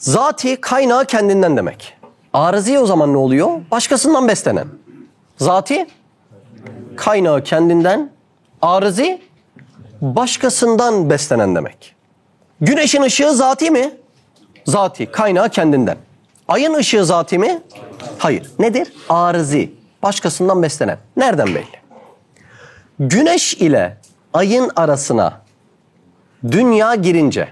Zati kaynağı kendinden demek. Arızi o zaman ne oluyor? Başkasından beslenen. Zati kaynağı kendinden, arızi başkasından beslenen demek. Güneşin ışığı zati mi? Zati, kaynağı kendinden. Ayın ışığı zati mi? Hayır. Nedir? Arızi, başkasından beslenen. Nereden belli? Güneş ile ayın arasına dünya girince,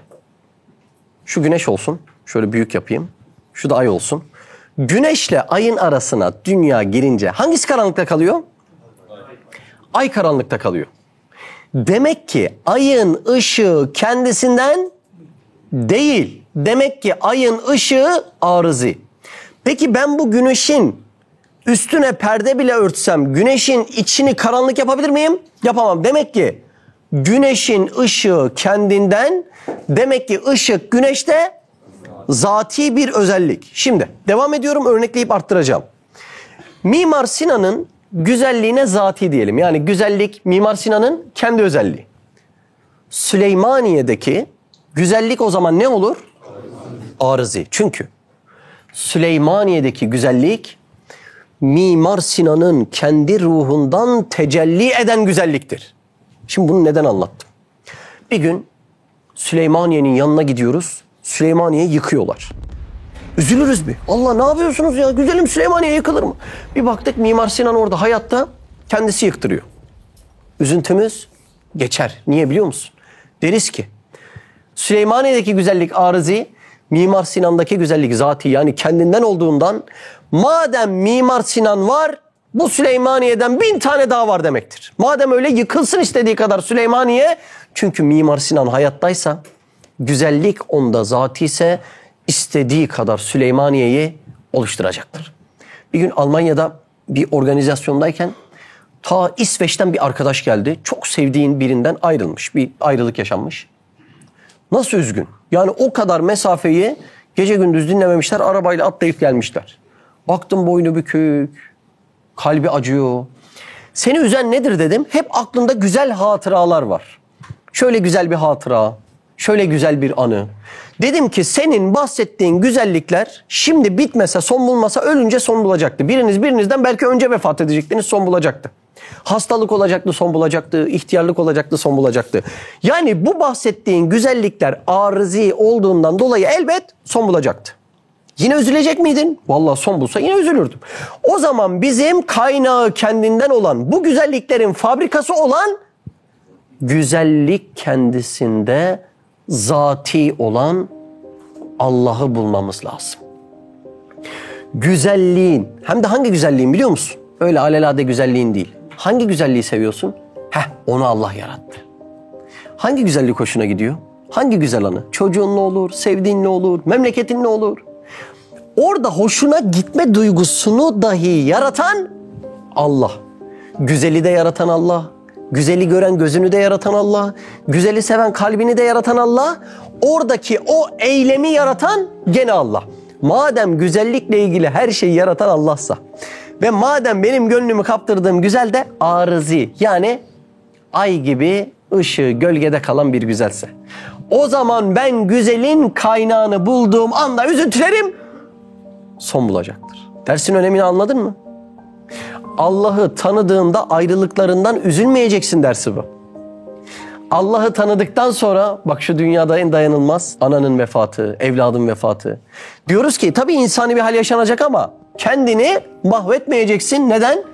şu güneş olsun, şöyle büyük yapayım, şu da ay olsun. Güneşle ayın arasına dünya girince hangisi karanlıkta kalıyor? Ay karanlıkta kalıyor. Demek ki ayın ışığı kendisinden değil. Demek ki ayın ışığı arızi. Peki ben bu güneşin üstüne perde bile örtsem güneşin içini karanlık yapabilir miyim? Yapamam. Demek ki güneşin ışığı kendinden, demek ki ışık güneşte zati bir özellik. Şimdi devam ediyorum, örnekleyip arttıracağım. Mimar Sinan'ın güzelliğine zati diyelim. Yani güzellik Mimar Sinan'ın kendi özelliği. Süleymaniye'deki güzellik o zaman ne olur? Arızi. Çünkü Süleymaniye'deki güzellik Mimar Sinan'ın kendi ruhundan tecelli eden güzelliktir. Şimdi bunu neden anlattım? Bir gün Süleymaniye'nin yanına gidiyoruz. Süleymaniye'yi yıkıyorlar. Üzülürüz bir. Allah ne yapıyorsunuz ya? Güzelim Süleymaniye yıkılır mı? Bir baktık Mimar Sinan orada hayatta, kendisi yıktırıyor. Üzüntümüz geçer. Niye biliyor musun? Deriz ki Süleymaniye'deki güzellik arızi, Mimar Sinan'daki güzellik zati, yani kendinden olduğundan, madem Mimar Sinan var, bu Süleymaniye'den 1000 tane daha var demektir. Madem öyle, yıkılsın istediği kadar Süleymaniye. Çünkü Mimar Sinan hayattaysa, güzellik onda zati ise istediği kadar Süleymaniye'yi oluşturacaktır. Bir gün Almanya'da bir organizasyondayken ta İsveç'ten bir arkadaş geldi. Çok sevdiğin birinden ayrılmış. Bir ayrılık yaşanmış. Nasıl üzgün? Yani o kadar mesafeyi gece gündüz dinlememişler. Arabayla atlayıp gelmişler. Baktım boynu bükük. Kalbi acıyor. Seni üzen nedir dedim. Hep aklında güzel hatıralar var. Şöyle güzel bir hatıra. Şöyle güzel bir anı. Dedim ki senin bahsettiğin güzellikler şimdi bitmese, son bulmasa, ölünce son bulacaktı. Birinizden belki önce vefat edecektiniz, son bulacaktı. Hastalık olacaktı, son bulacaktı. İhtiyarlık olacaktı, son bulacaktı. Yani bu bahsettiğin güzellikler arızi olduğundan dolayı elbet son bulacaktı. Yine üzülecek miydin? Vallahi son bulsa yine üzülürdüm. O zaman bizim kaynağı kendinden olan, bu güzelliklerin fabrikası olan, güzellik kendisinde zati olan Allah'ı bulmamız lazım. Güzelliğin, hem de hangi güzelliğin biliyor musun? Öyle alelade güzelliğin değil. Hangi güzelliği seviyorsun? Onu Allah yarattı. Hangi güzellik hoşuna gidiyor? Hangi güzel anı? Çocuğun ne olur, sevdiğin ne olur, memleketin ne olur? Orada hoşuna gitme duygusunu dahi yaratan Allah. Güzeli de yaratan Allah. Güzeli gören gözünü de yaratan Allah. Güzeli seven kalbini de yaratan Allah. Oradaki o eylemi yaratan gene Allah. Madem güzellikle ilgili her şeyi yaratan Allah'sa ve madem benim gönlümü kaptırdığım güzel de arızi, yani ay gibi ışığı gölgede kalan bir güzelse, o zaman ben güzelin kaynağını bulduğum anda üzüntülerim son bulacaktır. Dersin önemini anladın mı? Allah'ı tanıdığında ayrılıklarından üzülmeyeceksin dersi bu. Allah'ı tanıdıktan sonra bak şu dünyada en dayanılmaz ananın vefatı, evladın vefatı. Diyoruz ki tabii insani bir hal yaşanacak ama kendini mahvetmeyeceksin. Neden?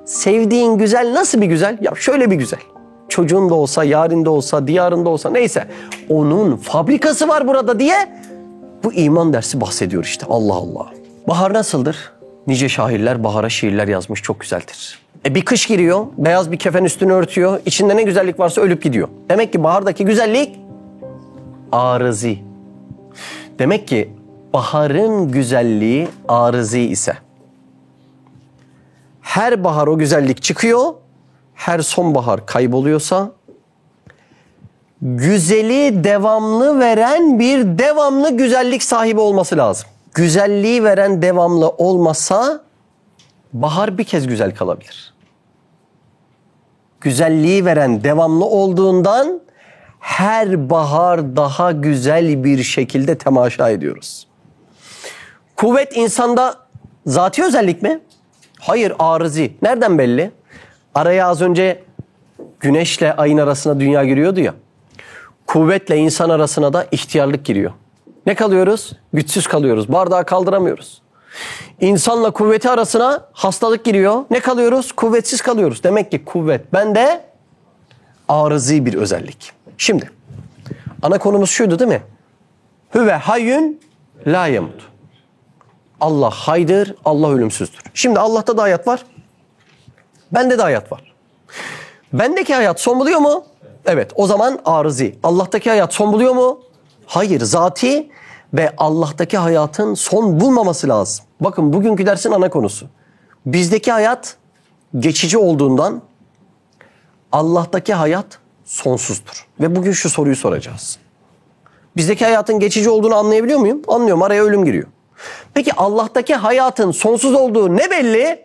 Sevdiğin güzel nasıl bir güzel? Ya şöyle bir güzel. Çocuğun da olsa, yarın da olsa, diyarında olsa, neyse. Onun fabrikası var burada diye bu iman dersi bahsediyor işte. Allah Allah. Bahar nasıldır? Nice şairler bahara şiirler yazmış, çok güzeldir. Bir kış giriyor, beyaz bir kefen üstünü örtüyor. İçinde ne güzellik varsa ölüp gidiyor. Demek ki bahardaki güzellik arızi. Demek ki baharın güzelliği arızi ise, her bahar o güzellik çıkıyor, her sonbahar kayboluyorsa, güzeli devamlı veren bir devamlı güzellik sahibi olması lazım. Güzelliği veren devamlı olmasa bahar bir kez güzel kalabilir. Güzelliği veren devamlı olduğundan her bahar daha güzel bir şekilde temaşa ediyoruz. Kuvvet insanda zati özellik mi? Hayır, arızi. Nereden belli? Araya az önce güneşle ayın arasına dünya giriyordu ya. Kuvvetle insan arasına da ihtiyarlık giriyor. Ne kalıyoruz? Güçsüz kalıyoruz. Bardağı kaldıramıyoruz. İnsanla kuvveti arasına hastalık giriyor. Ne kalıyoruz? Kuvvetsiz kalıyoruz. Demek ki kuvvet bende arızi bir özellik. Şimdi ana konumuz şuydu değil mi? Hüve hayyün la yemut. Allah haydır, Allah ölümsüzdür. Şimdi Allah'ta da hayat var. Bende de hayat var. Bendeki hayat son buluyor mu? Evet, o zaman arızi. Allah'taki hayat son buluyor mu? Hayır, zati ve Allah'taki hayatın son bulmaması lazım. Bakın bugünkü dersin ana konusu. Bizdeki hayat geçici olduğundan Allah'taki hayat sonsuzdur. Ve bugün şu soruyu soracağız. Bizdeki hayatın geçici olduğunu anlayabiliyor muyum? Anlıyorum, araya ölüm giriyor. Peki Allah'taki hayatın sonsuz olduğu ne belli?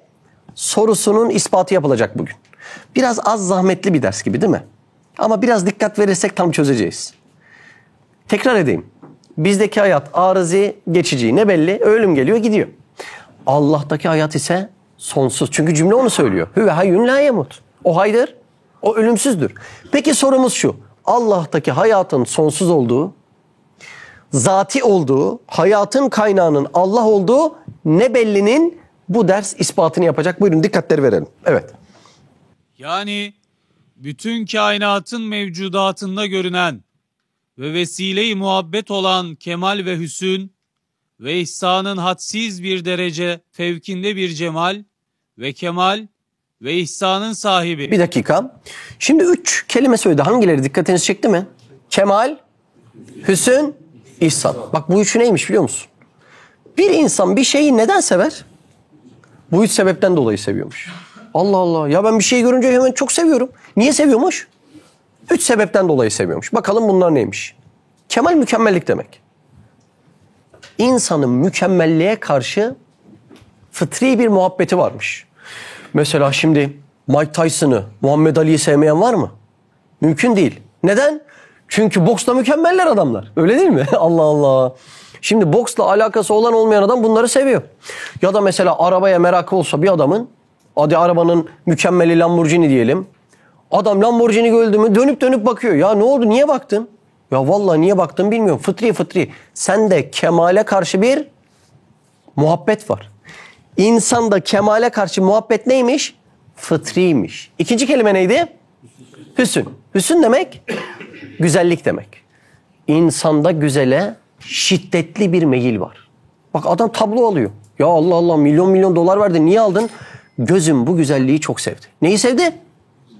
Sorusunun ispatı yapılacak bugün. Biraz az zahmetli bir ders gibi değil mi? Ama biraz dikkat verirsek tam çözeceğiz. Tekrar edeyim. Bizdeki hayat arızi, geçici. Ne belli? Ölüm geliyor, gidiyor. Allah'taki hayat ise sonsuz. Çünkü cümle onu söylüyor. Hüve hayyün la yemut. O haydır, o ölümsüzdür. Peki sorumuz şu. Allah'taki hayatın sonsuz olduğu, zati olduğu, hayatın kaynağının Allah olduğu ne bellinin bu ders ispatını yapacak. Buyurun dikkatleri verelim. Evet. Yani bütün kainatın mevcudatında görünen ve vesile-i muhabbet olan kemal ve hüsün ve ihsanın hadsiz bir derece fevkinde bir cemal ve kemal ve ihsanın sahibi. Bir dakika. Şimdi 3 kelime söyledi. Hangileri dikkatinizi çekti mi? Kemal, hüsün, ihsan. Bak bu üçü neymiş biliyor musun? Bir insan bir şeyi neden sever? Bu üç sebepten dolayı seviyormuş. Allah Allah. Ya ben bir şeyi görünce hemen çok seviyorum. Niye seviyormuş? 3 sebepten dolayı seviyormuş. Bakalım bunlar neymiş? Kemal mükemmellik demek. İnsanın mükemmelliğe karşı fıtri bir muhabbeti varmış. Mesela şimdi Mike Tyson'ı, Muhammed Ali'yi sevmeyen var mı? Mümkün değil. Neden? Çünkü boksla mükemmeller adamlar. Öyle değil mi? Allah Allah. Şimdi boksla alakası olan olmayan adam bunları seviyor. Ya da mesela arabaya merakı olsa bir adamın, hadi arabanın mükemmeli Lamborghini diyelim. Adam Lamborghini gördü mü dönüp dönüp bakıyor. Ya ne oldu, niye baktın? Ya vallahi niye baktın bilmiyorum. Fıtri. Sende kemale karşı bir muhabbet var. İnsanda kemale karşı muhabbet neymiş? Fıtriymiş. İkinci kelime neydi? Hüsün. Hüsün demek güzellik demek. İnsanda güzele şiddetli bir meyil var. Bak adam tablo alıyor. Ya Allah Allah, milyon dolar verdi. Niye aldın? Gözüm bu güzelliği çok sevdi. Neyi sevdi?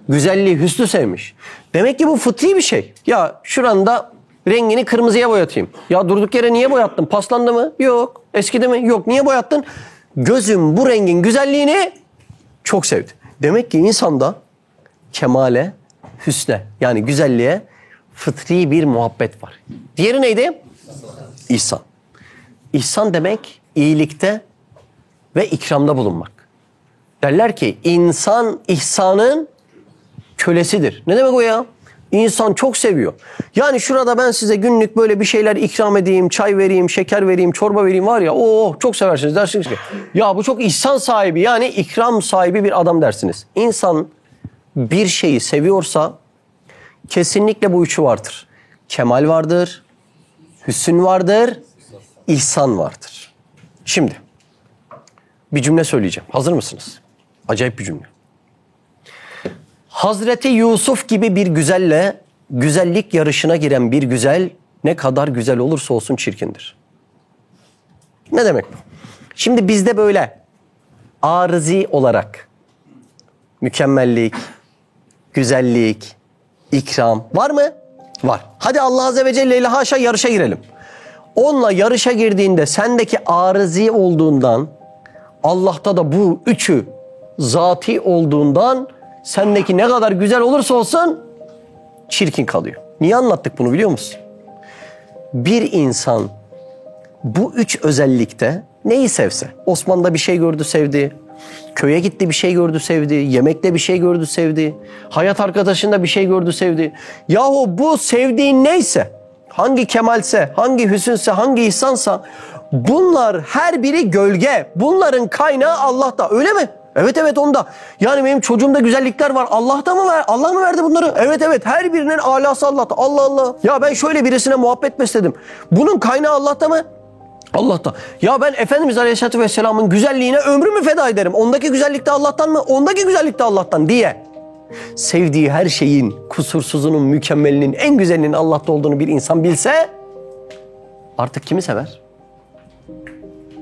Güzelliği, hüsnü sevmiş. Demek ki bu fıtri bir şey. Ya şuranda rengini kırmızıya boyatayım. Ya durduk yere niye boyattın? Paslandı mı? Yok. Eskidi mi? Yok. Niye boyattın? Gözüm bu rengin güzelliğini çok sevdi. Demek ki insanda kemale, hüsne yani güzelliğe fıtri bir muhabbet var. Diğeri neydi? İhsan. İhsan demek iyilikte ve ikramda bulunmak. Derler ki insan ihsanın kölesidir. Ne demek o ya? İnsan çok seviyor. Yani şurada ben size günlük böyle bir şeyler ikram edeyim, çay vereyim, şeker vereyim, çorba vereyim var ya, çok seversiniz. Dersiniz ki ya bu çok ihsan sahibi, yani ikram sahibi bir adam dersiniz. İnsan bir şeyi seviyorsa kesinlikle bu üçü vardır. Kemal vardır, hüsn vardır, ihsan vardır. Şimdi bir cümle söyleyeceğim. Hazır mısınız? Acayip bir cümle. Hazreti Yusuf gibi bir güzelle güzellik yarışına giren bir güzel ne kadar güzel olursa olsun çirkindir. Ne demek bu? Şimdi bizde böyle arızi olarak mükemmellik, güzellik, ikram var mı? Var. Hadi Allah Azze ve Celle ile haşa yarışa girelim. Onunla yarışa girdiğinde sendeki arızi olduğundan, Allah'ta da bu üçü zati olduğundan sendeki ne kadar güzel olursa olsun çirkin kalıyor. Niye anlattık bunu biliyor musun? Bir insan bu üç özellikte neyi sevse, Osman'da bir şey gördü sevdi, köye gitti bir şey gördü sevdi, yemekte bir şey gördü sevdi, hayat arkadaşında bir şey gördü sevdi. Yahu bu sevdiğin neyse hangi kemalse, hangi hüsünse, hangi ihsansa bunlar her biri gölge. Bunların kaynağı Allah'ta. Öyle mi? Evet evet onda. Yani benim çocuğumda güzellikler var. Allah'ta mı ver? Allah mı verdi bunları? Evet evet her birinin alası Allah'ta. Allah Allah. Ya ben şöyle birisine muhabbet besledim. Bunun kaynağı Allah'ta mı? Allah'ta. Ya ben Efendimiz Aleyhisselatü Vesselam'ın güzelliğine ömrümü feda ederim. Ondaki güzellik de Allah'tan mı? Ondaki güzellik de Allah'tan diye. Sevdiği her şeyin kusursuzunun, mükemmelinin, en güzelinin Allah'ta olduğunu bir insan bilse artık kimi sever?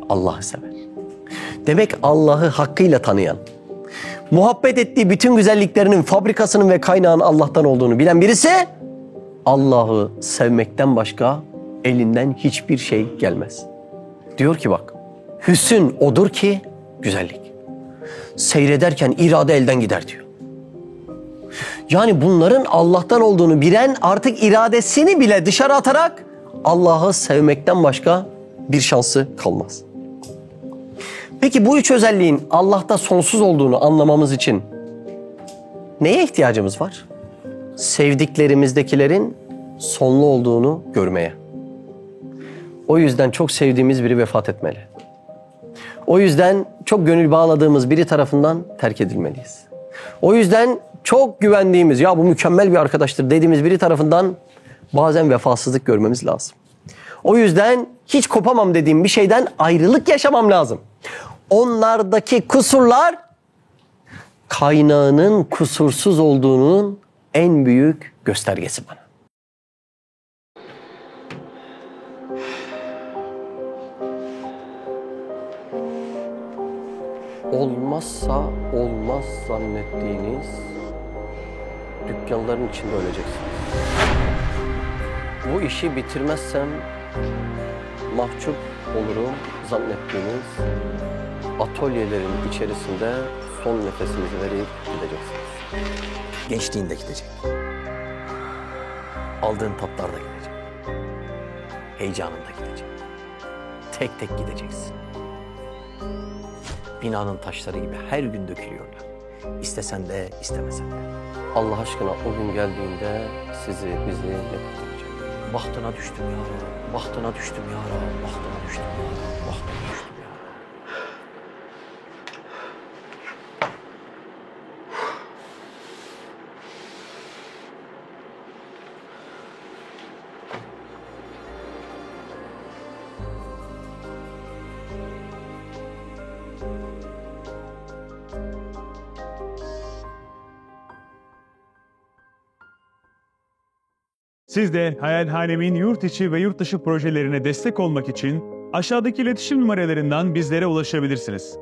Allah'ı sever. Demek Allah'ı hakkıyla tanıyan, muhabbet ettiği bütün güzelliklerinin fabrikasının ve kaynağının Allah'tan olduğunu bilen birisi Allah'ı sevmekten başka elinden hiçbir şey gelmez. Diyor ki bak, hüsn odur ki güzellik. Seyrederken irade elden gider diyor. Yani bunların Allah'tan olduğunu bilen artık iradesini bile dışarı atarak Allah'ı sevmekten başka bir şansı kalmaz. Peki bu üç özelliğin Allah'ta sonsuz olduğunu anlamamız için neye ihtiyacımız var? Sevdiklerimizdekilerin sonlu olduğunu görmeye. O yüzden çok sevdiğimiz biri vefat etmeli. O yüzden çok gönül bağladığımız biri tarafından terk edilmeliyiz. O yüzden çok güvendiğimiz, ya bu mükemmel bir arkadaştır dediğimiz biri tarafından bazen vefasızlık görmemiz lazım. O yüzden hiç kopamam dediğim bir şeyden ayrılık yaşamam lazım. Onlardaki kusurlar kaynağının kusursuz olduğunun en büyük göstergesi bana. Olmazsa olmaz zannettiğiniz dükkanların içinde öleceksiniz. Bu işi bitirmezsem mahcup olurum zannettiğiniz atölyelerin içerisinde son nefesinizi verip gideceksiniz. Gençliğinde gidecek. Aldığın tatlar da gidecek. Heyecanın da gidecek. Tek tek gideceksin. Binanın taşları gibi her gün dökülüyorlar. İstesen de istemesen de. Allah aşkına o gün geldiğinde sizi, bizi ne kurtaracak? Bahtına düştüm ya Rab, bahtına düştüm ya Rab, bahtına düştüm ya Rab, bahtına düştüm ya Rab. Siz de Hayalhanem'in yurt içi ve yurt dışı projelerine destek olmak için aşağıdaki iletişim numaralarından bizlere ulaşabilirsiniz.